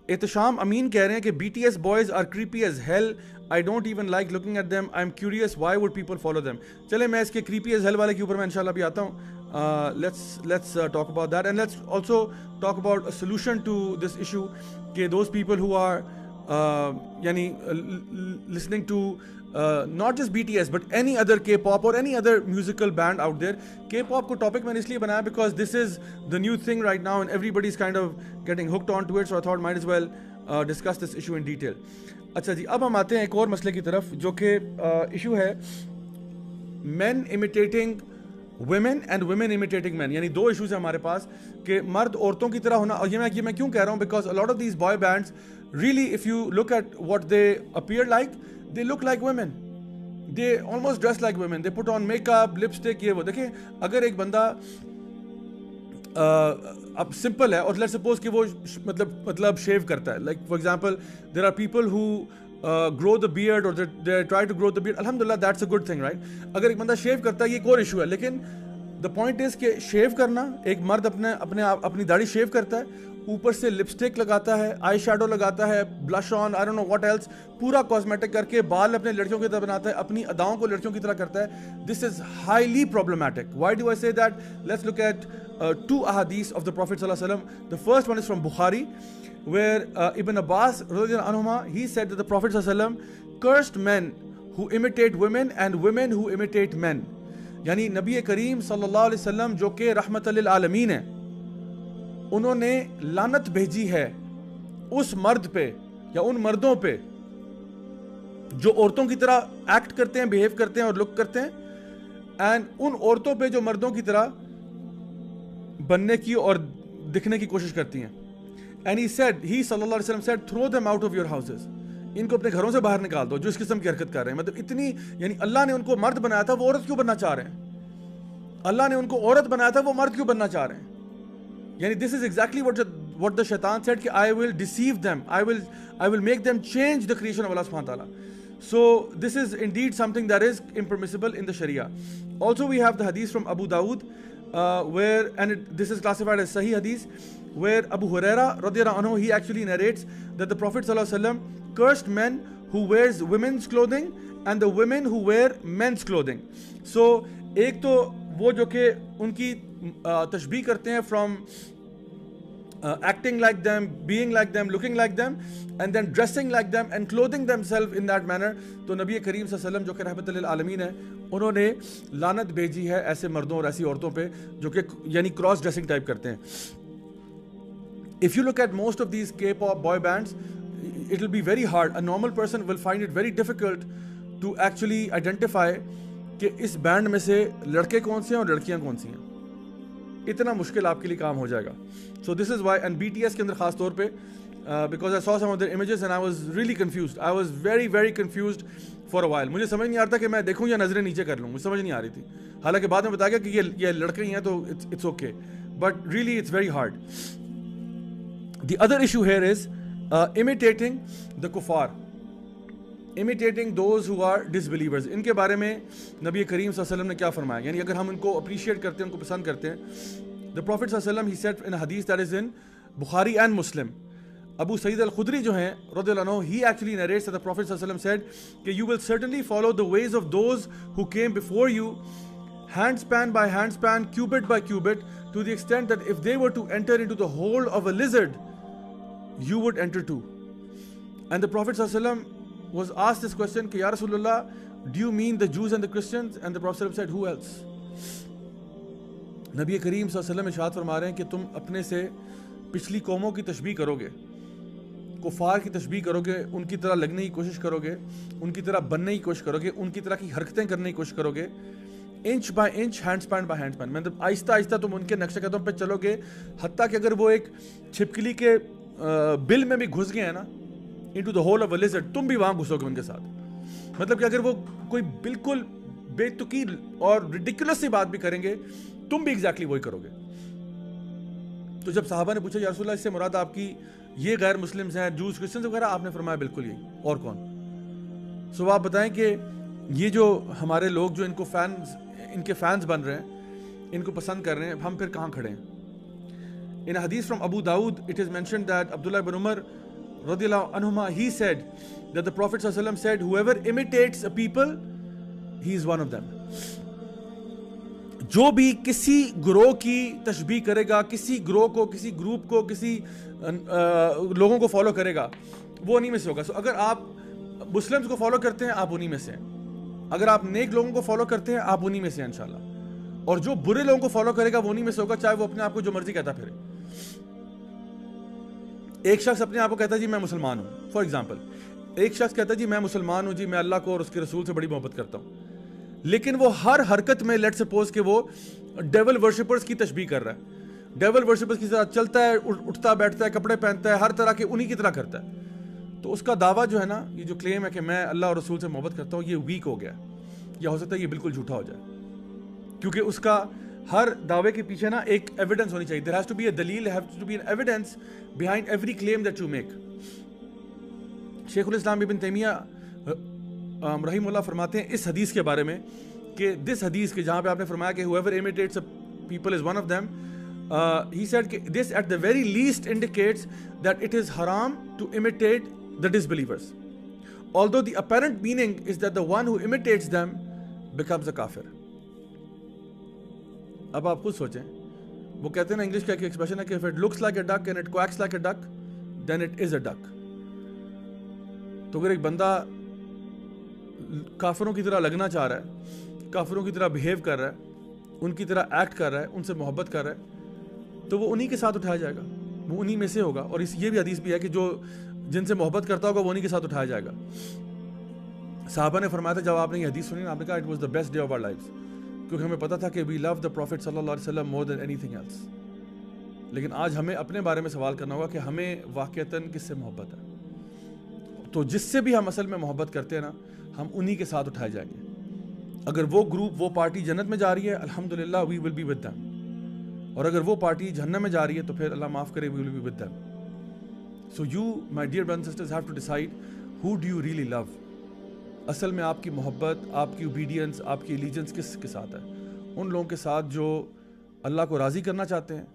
एहतशाम अमीन कह रहे हैं कि BTS boys are creepy as hell, I don't even like looking at them, I am curious why would people follow them. चले मैं इसके क्रीपी एज हेल वाले के ऊपर मैं इंशाल्लाह भी आता हूँ। let's talk about that, and let's also talk about a solution to this issue कि those people who are yani listening to not just BTS but any other K-pop or any other musical band out there. K-pop को topic मैंने इसलिए बनाया because this is the new thing right now and everybody's kind of getting hooked onto it, so I thought might as well discuss this issue in detail. अच्छा जी, अब हम आते हैं एक और मसले की तरफ जो कि इशू है men imitating women and women imitating men। यानी दो इश्यूज हैं हमारे पास कि मर्द औरतों की तरह होना। और ये मैं क्यों कह रहा हूँ, because a lot of these boy bands really if you look at what they appear like, they look like women, they almost dress like women, they put on makeup, lipstick, ये वो। देखिए अगर एक बंदा अब सिंपल है और let's suppose कि वो मतलब शेव करता है, like for example there are people who grow the beard or they try to grow the beard, alhamdulillah that's a good thing, right? अगर एक बंदा शेव करता है ये एक और इशू है, लेकिन द पॉइंट इज कि शेव करना, एक मर्द अपनी दाढ़ी शेव करता है, ऊपर से लिपस्टिक लगाता है, आई शैडो लगाता है, blush on, I don't know what else, पूरा कॉस्मेटिक करके बाल अपने लड़कियों की तरह बनाता है, अपनी अदाओं को लड़कियों की तरह करता है। This is highly problematic. Why do I say that? Let's look at two ahadith of the Prophet sallallahu alaihi wasallam. The first one is from Bukhari, where Ibn Abbas radhiyallahu anhuma, he said that the Prophet sallallahu alaihi wasallam cursed men who imitate women and women who imitate men. यानी नबी करीम सल्लल्लाहु अलैहि वसल्लम जो कि रहमत लिल आलमीन है, उन्होंने लानत भेजी है उस मर्द पे या उन मर्दों पे जो औरतों की तरह एक्ट करते हैं, बिहेव करते हैं और लुक करते हैं, एंड उन औरतों पे जो मर्दों की तरह बनने की और दिखने की कोशिश करती हैं। एंड ही सल्लल्लाहु अलैहि वसल्लम said, throw them out of your houses, इनको अपने घरों से बाहर निकाल दो जो इस किस्म की हरकत कर रहे हैं। मतलब इतनी, यानी अल्लाह ने उनको मर्द बनाया था, वो औरत क्यों बनना चाह रहे हैं? अल्लाह ने उनको औरत बनाया था, वो मर्द क्यों बनना चाह रहे हैं? यानी this is exactly what the शैतान सेड कि I will deceive them, I will make them change the creation of Allah सुब्हानहू व तआला। So this is indeed something that is impermissible in the Sharia. Also we have the hadith from Abu Dawood, this is classified as Sahih hadith, where Abu Huraira radhiyallahu anhu, he actually narrates that the Prophet sallallahu alaihi wasallam cursed men who wears women's clothing and the women who wear men's clothing. So एक तो वो जो कि उनकी तशबीह करते हैं from acting like them, being like them, looking like them, and then dressing like them and clothing themselves in that manner. तो नबी करीम सल्लल्लाहु अलैहि वसल्लम जो कि रहमत लिल आलमीन है, उन्होंने लानत भेजी है ऐसे मर्दों और ऐसी औरतों पे जो कि यानी क्रॉस ड्रेसिंग टाइप करते हैं। If you look at most of these K-pop boy bands, it will be very hard. A normal person will find it very difficult to actually identify कि इस बैंड में से लड़के कौन से हैं और लड़कियां कौन सी हैं। इतना मुश्किल आपके लिए काम हो जाएगा। So this is why, and BTS के अंदर खास तौर पे because I saw some of their images and I was really confused, I was very very confused for a while. मुझे समझ नहीं आ रहा था कि मैं देखूं या नजरें नीचे कर लूं, मुझे समझ नहीं आ रही थी। हालांकि बाद में बताया गया कि ये लड़के ही हैं तो it's okay, but really it's very hard. The other issue here is imitating the कुफार, imitating those who are disbelievers. इनके बारे में नबी करीम सल्लल्लाहु अलैहि वसल्लम ने क्या फरमाया? यानी अगर हम इनको अप्रिशिएट करते हैं, उनको पसंद करते हैं, द प्रॉफिट सल्लल्लाहु अलैहि वसल्लम, he said in a hadith that is in Bukhari and Muslim, Abu Saeed अल खुदरी जो हैं रज़ियल्लाहु अन्हु, he actually narrates that the Prophet सल्लल्लाहु अलैहि वसल्लम said कि you will certainly follow the ways of those who came before you, handspan by handspan, cubit by cubit, to the extent that if they were to enter into the hole of a lizard, you would enter too. And the Prophet सल्लल्लाहु अलैहि वसल्लम was asked this question कि या रसूलल्लाह, do you mean the Jews and the Christians? And the Prophet said, who else? नबी करीम सल्लल्लाहु अलैहि वसल्लम इरशाद फरमा रहे हैं कि तुम अपने से पिछली कौमों की तशबीह करोगे, कुफार की तशबीह करोगे, उनकी तरह लगने की कोशिश करोगे, उनकी तरह बनने की कोशिश करोगे, उनकी तरह की हरकतें करने की कोशिश करोगे, इंच बाय इंच, हैंडस्पैन बाय हैंडस्पैन, मतलब आहिस्ता आहिस्ता तुम उनके नक्शे कदम पे चलोगे, हत्ता कि अगर वो एक छिपकली के बिल में भी घुस गए हैं ना, into the hole of a lizard, तुम भी वहां घुसोगे उनके साथ। मतलब कि अगर वो कोई बिल्कुल बेतुकी और रिडिकुलस सी बात भी करेंगे, तुम भी एग्जैक्टली वही करोगे। तो जब साहबा ने पूछा या रसूलल्लाह, इससे मुराद आपकी ये गैर मुस्लिम्स हैं, जूस, क्रिश्चियंस वगैरह? आपने फरमाया बिल्कुल यही, और कौन? सो आप बताएं कि ये जो हमारे लोग जो इनके फैंस बन रहे हैं, इनको पसंद कर रहे हैं, हम फिर कहाँ खड़े हैं? In a hadith from Abu Dawood, it is mentioned that Abdullah ibn Umar radiyallahu anhuma, he said that the Prophet sallallahu alaihi wasallam said, whoever imitates a people, he is one of them. जो भी किसी ग्रोह की तशबीह करेगा, किसी ग्रोह को, किसी ग्रुप को, किसी लोगों को फॉलो करेगा, वो उन्हीं में से होगा. सो अगर आप मुस्लिम्स को फॉलो करते हैं, आप उन्हीं में से हैं. अगर आप नेक लोगों को फॉलो करते हैं, आप उन्हीं में से हैं इंशाल्लाह. और जो बुरे लोगों को फॉलो करेगा, वो उन्हीं में से होगा, चाहे वो अपने आप को जो मर्जी कहता फिरे. एक शख्स अपने आप को कहता है जी मैं मुसलमान हूं, फॉर एग्जाम्पल एक शख्स कहता है जी मैं मुसलमान हूं जी, मैं अल्लाह को और उसके रसूल से बड़ी मोहब्बत करता हूं, लेकिन वो हर हरकत में लेट्स सपोज कि वो डेविल वर्शिपर्स की तशबीह कर रहा है, डेविल वर्शिपर्स की तरह चलता है, उठता बैठता है, कपड़े पहनता है, हर तरह के उन्हीं की तरह करता है, तो उसका दावा जो है ना, ये जो क्लेम है कि मैं अल्लाह और रसूल से मोहब्बत करता हूँ, ये वीक हो गया, या हो सकता है ये बिल्कुल झूठा हो जाए, क्योंकि उसका हर दावे के पीछे ना एक एविडेंस होनी चाहिए. There has to be a दलील, have to be an evidence behind every claim that you make. शेखुल इस्लाम इब्न तैमिया रहीमुल्लाह फरमाते हैं इस हदीस के बारे में कि दिस हदीस के जहाँ पे आपने फरमाया कि whoever imitates a people is one of them, he said कि this at the very least indicates that it is haram to imitate the disbelievers, although the apparent meaning is that the one who imitates them becomes a kafir. अब आप खुद सोचें, वो कहते हैं ना, English का एक एक्सप्रेशन है कि if it looks like a duck and it quacks like a duck, then it is a duck. तो अगर एक बंदा काफिरों की तरह लगना चाह रहा है, काफिरों की तरह बिहेव कर रहा है, उनकी तरह एक्ट कर रहा है, उनसे मोहब्बत कर रहा है, तो वो उन्हीं के साथ उठाया जाएगा, वो उन्हीं में से होगा. और ये भी हदीस भी है कि जो जिनसे मोहब्बत करता होगा वो उन्हीं के साथ उठाया जाएगा. साहबा ने फरमाया था, जब आपने ये हदीस सुनी ना, आपने कहा it was the best day of our lives, क्योंकि हमें पता था कि वी लव द प्रॉफिट सल्लल्लाहु अलैहि वसल्लम मोर देन एनीथिंग एल्स. लेकिन आज हमें अपने बारे में सवाल करना होगा कि हमें वाकईतन किससे मोहब्बत है. तो जिससे भी हम असल में मोहब्बत करते हैं ना, हम उन्हीं के साथ उठाए जाएंगे. अगर वो ग्रुप, वो पार्टी जन्नत में जा रही है, अल्हम्दुलिल्लाह we will be with them. और अगर वो पार्टी जहन्नम में जा रही है, तो फिर अल्लाह माफ करे, we will be with them. So you my dear brothers and sisters have to decide who do you really love. असल में आपकी मोहब्बत, आपकी ओबीडियंस, आपकी एलिजेंस किसके साथ है? उन लोगों के साथ जो अल्लाह को राज़ी करना चाहते हैं,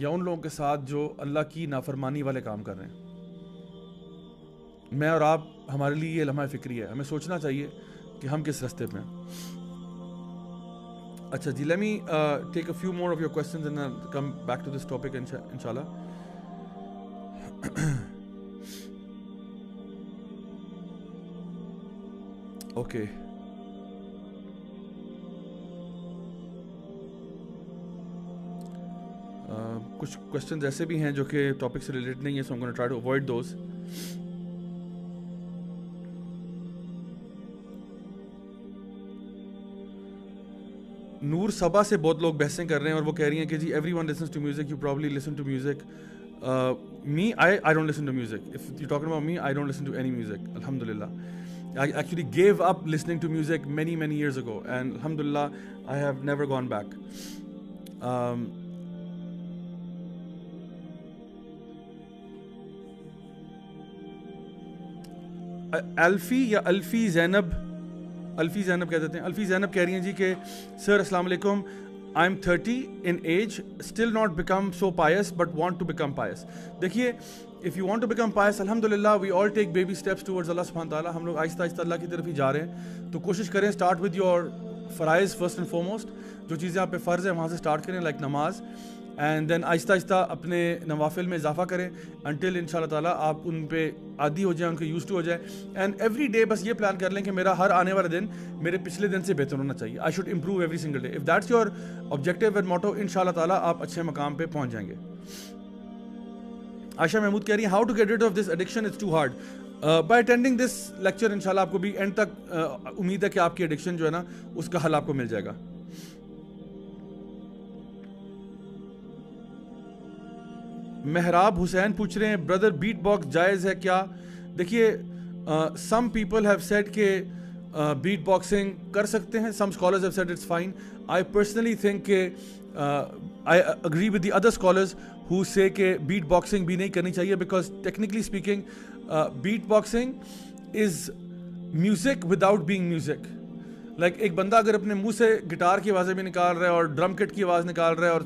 या उन लोगों के साथ जो अल्लाह की नाफरमानी वाले काम कर रहे हैं? मैं और आप, हमारे लिए ये लम्हा फ़िक्री है, हमें सोचना चाहिए कि हम किस रास्ते पे हैं. अच्छा जी, let me take a few more of your questions and come back to this topic इंशाल्लाह. ओके, कुछ क्वेश्चंस ऐसे भी हैं जो कि टॉपिक से रिलेटेड नहीं है, so I am gonna try to avoid those. Noor Saba से बहुत लोग बहसें कर रहे हैं और वो कह रही हैं कि जी everyone listens to music, you probably listen to music. Me I don't listen to music. If you talking about me, I don't listen to any music. अल्हम्दुलिल्लाह, I actually gave up listening to music many years ago, and alhamdulillah I have never gone back. अल्फी या अल्फी जैनब कह देते हैं. अल्फी जैनब कह रही हैं जी कि sir अस्सलाम वालेकुम, I am 30 in age, still not become so pious but want to become pious. देखिए, if you want to become pious, अल्हम्दुलिल्लाह we all take baby steps towards Allah सुब्हानहू व तआला. हम लोग आहिस्ता आहिस्ता अल्लाह की तरफ ही जा रहे हैं. तो कोशिश करें, स्टार्ट विद योर फ़राइज़ फर्स्ट एंड फॉरमोस्ट. जो चीज़ें आप पे फ़र्ज़ है वहाँ से स्टार्ट करें, लाइक नमाज, एंड देन आहिस्ता आहिस्ता अपने नवाफिल में इजाफा करें अनटिल इंशाल्लाह ताला आप उन पे आदी हो जाए, उनके यूज़ टू हो जाए. एंड एवरी डे बस ये प्लान कर लें कि मेरा हर आने वाला दिन मेरे पिछले दिन से बेहतर होना चाहिए. I should improve every single day. If that's your objective and motto, इंशाल्लाह ताला आप अच्छे मकाम पे पहुँच जाएंगे. आयशा महमूद कह रही है, how to get rid of this addiction, it's too hard. By attending this lecture इंशाल्लाह आपको भी एंड तक उम्मीद है कि आपकी एडिक्शन जो है ना, उसका हल आपको मिल जाएगा. मेहराब हुसैन पूछ रहे हैं, ब्रदर बीट बॉक्स जायज़ है क्या? देखिए, सम पीपल हैव सेड कि बीट बॉक्सिंग कर सकते हैं, some scholars have said it's fine. I personally think कि I agree with the other scholars who say कि बीट बॉक्सिंग भी नहीं करनी चाहिए, because technically speaking beatboxing is music without being music. Like एक बंदा अगर अपने मुंह से गिटार की आवाज़ें भी निकाल रहा है और ड्रम किट की आवाज़ निकाल रहा है और